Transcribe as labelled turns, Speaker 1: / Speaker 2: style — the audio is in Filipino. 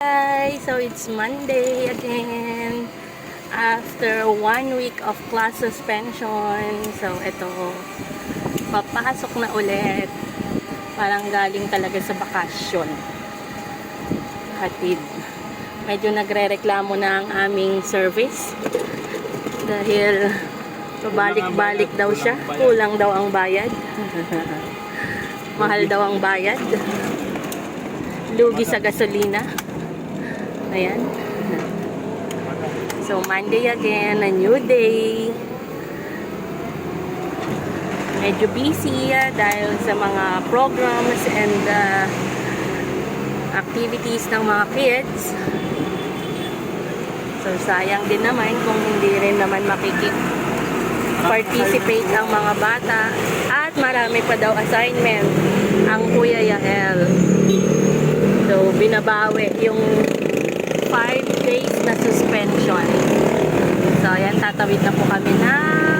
Speaker 1: Hi! So it's Monday again after 1 week of class suspension. So ito, papasok na ulit. Parang galing talaga sa bakasyon. Hatid. Medyo nagre-reklamo na ang aming service dahil pabalik-balik daw siya. Kulang daw ang bayad. Mahal daw ang bayad. Lugi sa gasolina. Ayan. So, Monday again, a new day. Medyo busy dahil sa mga programs and activities ng mga kids. So, sayang din naman kung hindi rin naman participate ang mga bata. At marami pa daw assignment ang Kuya Yael. So, binabawi yung 5 days na suspension. So, ayan, tatawid na po kami ng